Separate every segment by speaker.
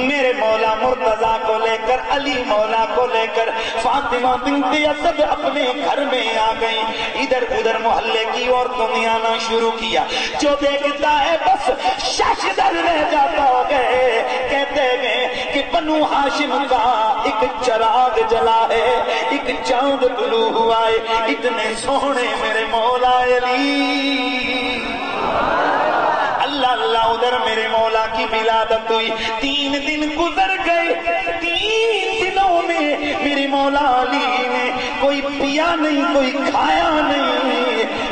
Speaker 1: میرے مولا مرتضیٰ کو لے کر علی مولا کو لے کر فاطمہ بنت اسد اپنے گھر میں آ گئی. ادھر ادھر محلے کی عورتوں نے آنا شروع کیا. جو دیکھتا ہے بس ششدر رہ جاتا گئے. کہتے گئے کہ بنو ہاشم کا ایک چراغ جلا ہے, ایک چاند طلوع ہوا ہے. اتنے سونے میرے مولا علی. اللہ اللہ. ادھر میرے مولا کی ولادت ہوئی. 3 دن گزر گئے. 3 دنوں میں میرے مولا علی نے کوئی پیا نہیں, کوئی کھایا نہیں.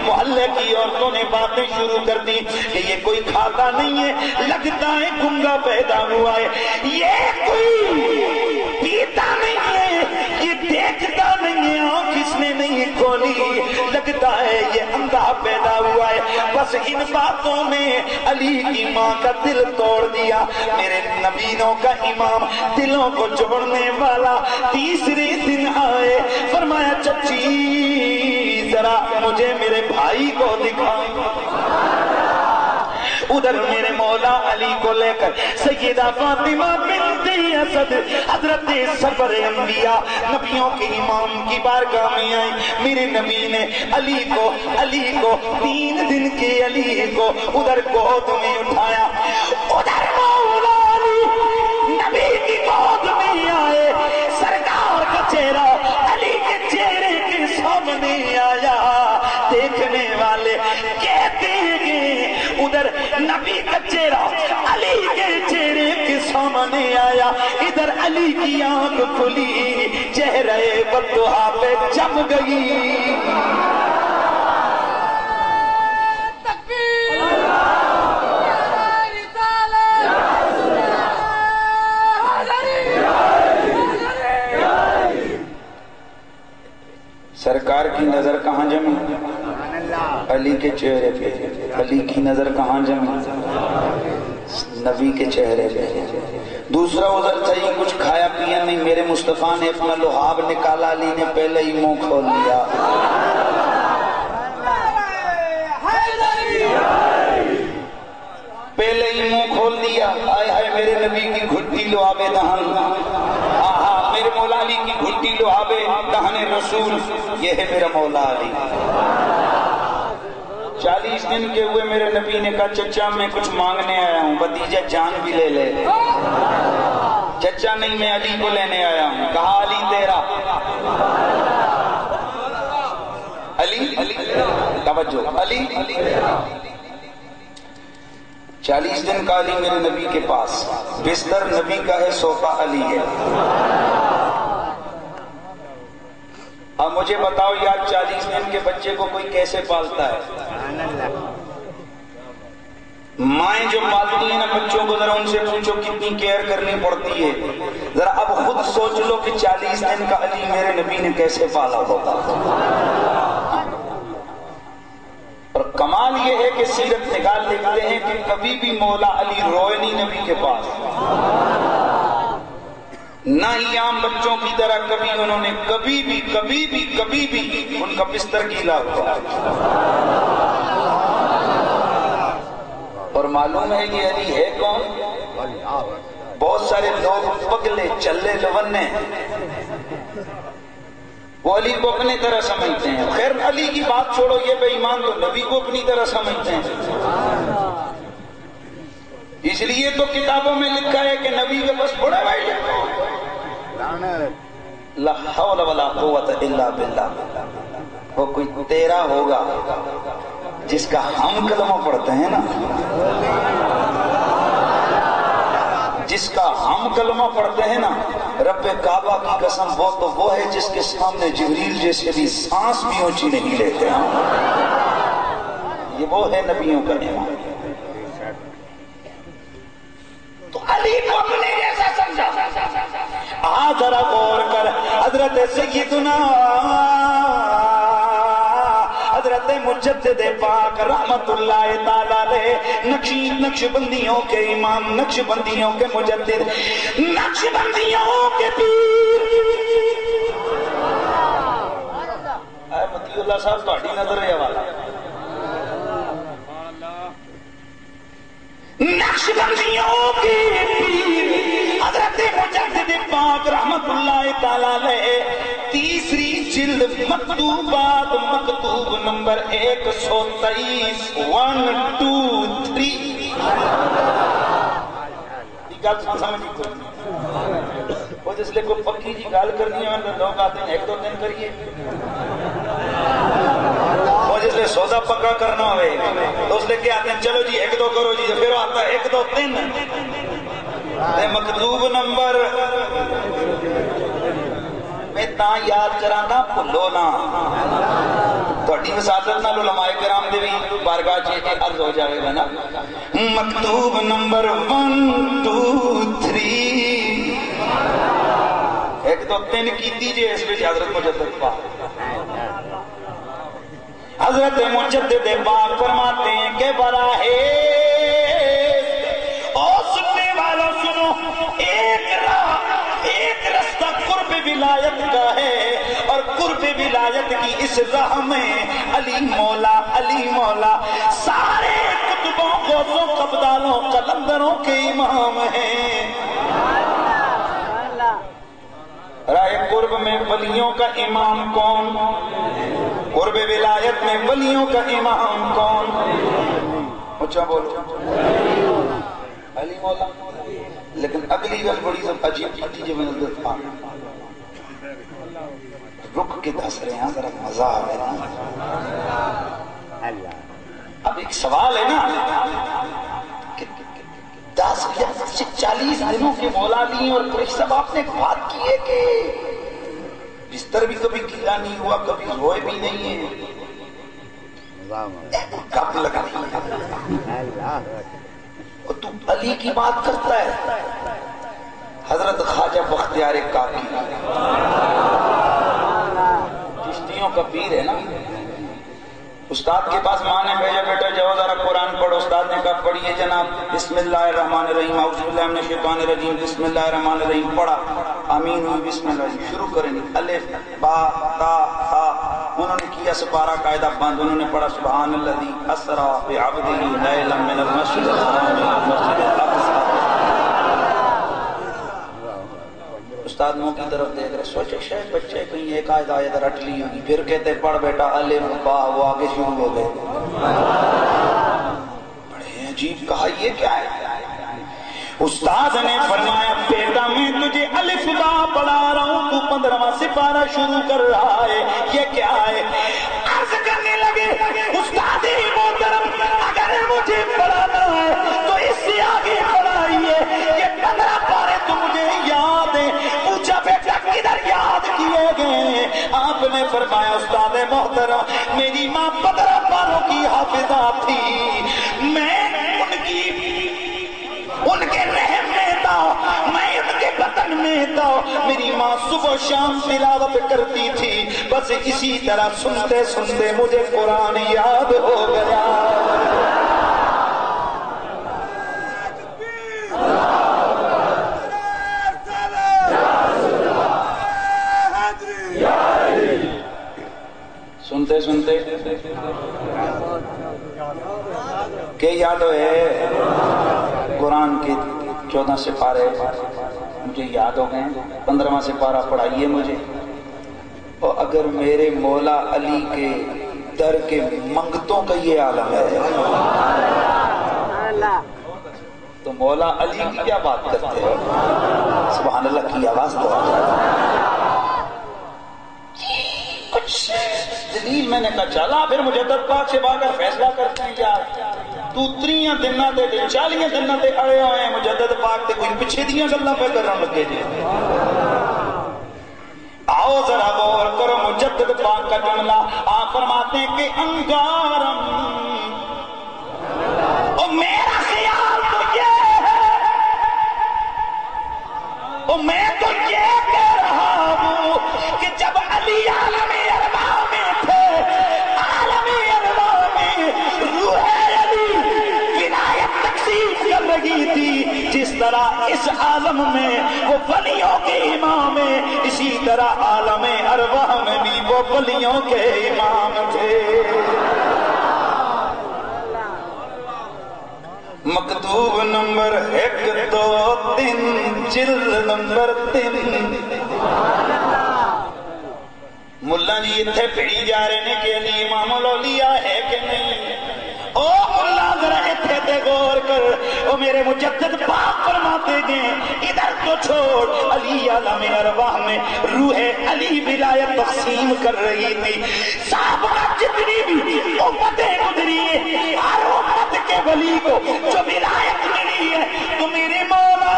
Speaker 1: محلے کی عورتوں نے باتیں شروع کر دی کہ یہ کوئی کھاتا نہیں ہے, لگتا ہے گنگا پیدا ہوا ہے. یہ کوئی پیتا نہیں ہے, یہ دیکھتا نہیں ہے, آنکھ اس نے نہیں کھولی, لگتا ہے یہ اندھا پیدا ہوا ہے. بس ان باتوں نے علی کی ماں کا دل توڑ دیا. میرے نبیوں کا امام, دلوں کو جوڑنے والا, تیسرے دن آئے. فرمایا چچی ذرا مجھے میرے بھائی کو دکھائیں. ادھر میرے مولا علی کو لے کر سیدہ فاطمہ بنت اسد حضرت سرور انبیاء نبیوں کے امام کی بارگاہ میں آئی. میرے نبی نے علی کو 3 دن کے علی کو ادھر گود میں اٹھایا. ادھر مولا علی نبی کی گود میں آئے. سرکار کا چہرہ علی کے چہرے کے سامنے آیا. دیکھنے والے کہتے ہیں ادھر نبی کا چہرہ علی کے چہرے کے سامنے آیا. ادھر علی کی آنکھ کھلی, چہرے بددعا پہ جم گئی. سرکار کی نظر کہاں جمی؟ علی کے چہرے پہ. علی کی نظر کہاں جمی؟ نبی کے چہرے پہ. دوسرا ادھر تھا ہی کچھ کھایا پیا نہیں. میرے مصطفیٰ نے اپنا لحاف نکالا, علی نے پہلے ہی منہ کھول لیا. پہلے ہی منہ کھول دیا. آئے ہائے میرے نبی کی گھٹی لعابِ دہن, میرے مولا علی کی گھٹی لعابِ دہن رسول. یہ ہے میرا مولا علی. 40 دن کے ہوئے میرے نبی نے کہا چچا میں کچھ مانگنے آیا ہوں, بھتیجا جان بھی لے لے. چچا نہیں, میں علی کو لینے آیا ہوں. کہا علی تیرا. علی توجہ, علی 40 دن کا علی میرے نبی کے پاس. بستر نبی کا ہے, صوفہ علی ہے. اب مجھے بتاؤ یار 40 دن کے بچے کو کوئی کیسے پالتا ہے؟ مائیں جو پالتی ہیں نا بچوں کو, ذرا ان سے پوچھو کتنی کیئر کرنی پڑتی ہے. ذرا اب خود سوچ لو کہ 40 دن کا علی میرے نبی نے کیسے پالا ہوگا. اور کمال یہ ہے کہ سیرت نگار لکھتے ہیں کہ کبھی بھی مولا علی روئے نہیں نبی کے پاس, نہ ہی عام بچوں کی طرح کبھی انہوں نے کبھی بھی ان کا بستر گیلا ہوا. اور معلوم ہے یہ علی ہے کون؟ بہت سارے لوگ پگلے چلے لونے وہ علی کو اپنے طرح سمجھتے ہیں. خیر علی کی بات چھوڑو, یہ بے ایمان تو نبی کو اپنی طرح سمجھتے ہیں. اس لیے تو کتابوں میں لکھا ہے کہ نبی کے بس بڑے بھائی لا حول ولا قوت الا باللہ. وہ کوئی تیرا ہوگا جس کا ہم کلمہ پڑھتے ہیں نا, جس کا ہم کلمہ پڑھتے ہیں نا, رب کعبہ کی قسم وہ ہے جس کے سامنے جبریل جیسے بھی سانس بھی اونچی نہیں لیتے ہیں. یہ وہ ہے نبیوں کا امام. تو علی کو اپنے جیسا سمجھا. ذرا غور کر, حضرت سیدنا حضرت مجدد پاک رحمت اللہ تعالی علیہ نقش بندیوں کے امام, نقش بندیوں کے مجدد, نقش بندیوں کے پیر مطیع اللہ صاحب تہاڈی نظر ہے والا نقش بندیوں کے پیر پاک رحمت اللہ تعالیٰ علیہ تیسری جلد مکتوبات مکتوب نمبر 123 123 گل سمجھی تو وہ جس لئے کوئی پکی جی گال کرنی ہے میں لوگ آتے ہیں 1-2 دن کریے وہ جس لئے سودا پکا کرنا ہوئے تو اس لئے کیا آتے ہیں چلو جی 1-2 کرو جی پھر آتا ہے 1-2 3 مکتوب نمبر میں تا یاد کرانا بھولو نا تھوڑی وساطت نال علماء کرام دے بھی بارگاہ چ عرض ہو جاوے گا نا مکتوب نمبر 123 1-2 3 کیتی جے اس وچ حضرت مجدد پاک حضرت مجدد پاک فرماتے ہیں کہ براہ سننے والا سنو ایک رستہ قرب ولایت کا ہے اور قرب ولایت کی اس راہ میں علی مولا سارے کتبوں غوثوں قبدالوں قلندروں کے امام ہیں راہ قرب میں ولیوں کا امام کون قرب ولایت میں ولیوں کا امام کون اچھا بولو علی مولا لیکن اگلی گل بڑی عجیب چیز میں نظر پاک رک کے دس رہے ہیں ذرا مزہ آئے نا اب ایک سوال ہے نا 40 دنوں کے مولا لی اور قریش صاحب آپ نے ایک بات کی ہے کہ بستر بھی کبھی گیلا نہیں ہوا کبھی روئے بھی نہیں ہے کب لگا نہیں ہے تو علی کی بات کرتا ہے حضرت خواجہ بختیار کاکی چشتیوں کا پیر ہے نا استاد کے پاس ماں نے بھیجا بیٹا جاؤ ذرا قرآن پڑھو استاد نے کہا پڑھیے جناب بسم اللہ الرحمن الرحیم اعوذ باللہ من الشیطان الرجیم بسم اللہ الرحمن الرحیم پڑھا آمین ہوئی بسم اللہ الرحمن شروع کریں گے الف با تا ثا انہوں نے کیا سپارہ قاعدہ بند انہوں نے پڑھا سبحان الذی اسری بعبدہ لیلا من المسجد الحرام الى المسجد الاقصی استاد منہ کی طرف دیکھ رہے سوچے شاید بچے کہیں ایک آیت رٹ لی ہوگی پھر کہتے پڑھ بیٹا الف با وہ آگے شروع ہو گئے بڑے عجیب کہا یہ کیا ہے استاد نے فرمایا بیٹا میں تجھے الف با پڑھا رہا ہوں تو 15واں سپارہ شروع کر رہا ہے یہ کیا ہے عرض کرنے لگے استاد محترم اگر مجھے پڑھانا ہے تو اس سے آگے پڑھائیے یہ 15 پارے تو مجھے یاد ہے پوچھا بیٹا کدھر یاد کیے گئے آپ نے فرمایا استاد محترم میری ماں 15 پاروں کی حافظہ تھی میں ان کے رحم میں تھا میں ان کے بطن میں تھا میری ماں صبح و شام تلاوت کرتی تھی بس اسی طرح سنتے سنتے مجھے قرآن یاد ہو گیا سنتے سنتے کہ یاد ہے قرآن کے 14 سپارے مجھے یاد ہو گئے 15واں سپارہ پڑھائیے مجھے اور اگر میرے مولا علی کے در کے منگتوں کا یہ عالم ہے تو مولا علی کی کیا بات کرتے ہیں سبحان اللہ کی آواز دو کچھ دلیل میں نے کہا چلا پھر مجدد پاک سے باگر فیصلہ کرتے ہیں یار تو 30 دنہ دے 40 دنہ دے اڑے ہوئے ہیں مجدد پاک تے کوئی پچھے دیاں گلہ پہ کرنا لگے جی آؤ ذرا غور کرو مجدد پاک کا جملہ آپ فرماتے ہیں کہ انگارم اور میرا خیال تو یہ ہے اور میں تو یہ کہہ رہا ہوں کہ جب علی عالم ارواح میں تھے عالم ارواح میں روح علی ولایت تقسیم کر رہی تھی جس طرح اس عالم میں وہ ولیوں کے امام ہیں اسی طرح عالم ارواح میں بھی وہ ولیوں کے امام تھے مکتوب نمبر 1 2 3 جلد نمبر 3 ملا جی اتھے پڑی جا رہے ہیں کہ علی امام الاولیاء ہے کہ نہیں؟ او ملا ذرا اتھے تے غور کر، او میرے مجدد پاک فرماتے گئے ادھر تو چھوڑ، علی عالم ارواح میں روح علی ولایت تقسیم کر رہی تھی۔ صحابہ جتنی بھی امتیں گزری ہے، ہر امت کے ولی کو جو ولایت ملی ہے تو میرے مولا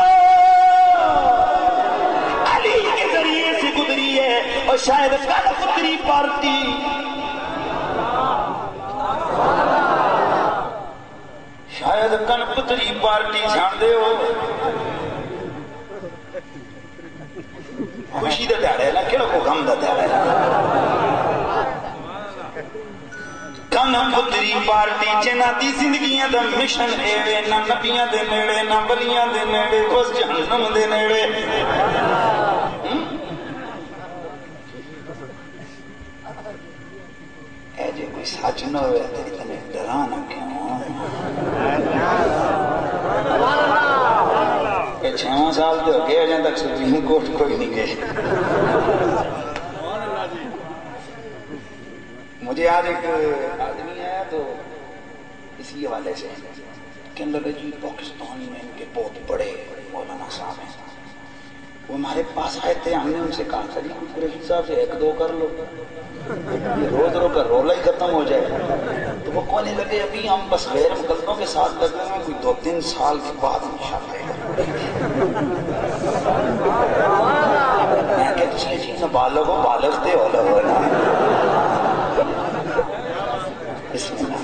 Speaker 1: علی کے ذریعے سے گزری ہے۔ اور شاید کل پتری پارٹی شاید کن پتری پارٹی جان دے ہو خوشی دا دیڑا ہے نا، کیوں کو غم دا دیڑا ہے کن پتری پارٹی جنہ دی زندگیاں دا مشن ایوے نہ نبیاں دے نیڑے نہ ولیاں دے نیڑے بس جہنم دے نیڑے۔ اے جے کوئی سچ نہ ہوئے تیری تنے ڈرانا کیوں؟ کہ 6 سال تو گئے جائیں تک سپریم کورٹ کوئی نہیں گئے۔ مجھے آج ایک آدمی آیا تو اسی حوالے سے کہنے لگا جی پاکستان میں ان کے بہت بڑے مولانا صاحب ہیں، وہ ہمارے پاس آئے تھے، ہم نے ان سے کہا تھا جی قریشی صاحب سے 1-2 کر لو، یہ روز روز کا رولا ہی ختم ہو جائے۔ تو وہ کہنے لگے ابھی ہم بس غیر مقدموں کے ساتھ لگے ہوئے، کوئی 2-3 سال کے بعد انشاءاللہ۔ میں کہتے ہیں چیز بالغ ہو، بالغ تے ہو لگو نا۔ بسم اللہ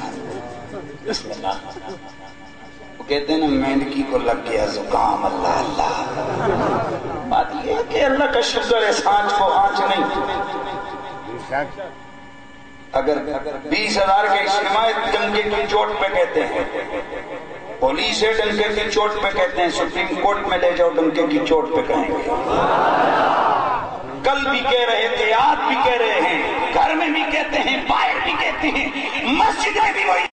Speaker 1: بسم اللہ۔ وہ کہتے ہیں نا مینڈکی کو لگ گیا زکام، اللہ اللہ۔ بات یہ ہے کہ اللہ کا شکر ہے سانچ کو آنچ نہیں۔ اگر 20,000 کے اجتماع ڈنکے کی چوٹ پہ کہتے ہیں، پولیس ہے ڈنکے کی چوٹ پہ کہتے ہیں، سپریم کورٹ میں لے جاؤ ڈنکے کی چوٹ پہ کہیں گے۔ کل بھی کہہ رہے تھے، آج بھی کہہ رہے ہیں، گھر میں بھی کہتے ہیں، باہر بھی کہتے ہیں، مسجد میں بھی وہی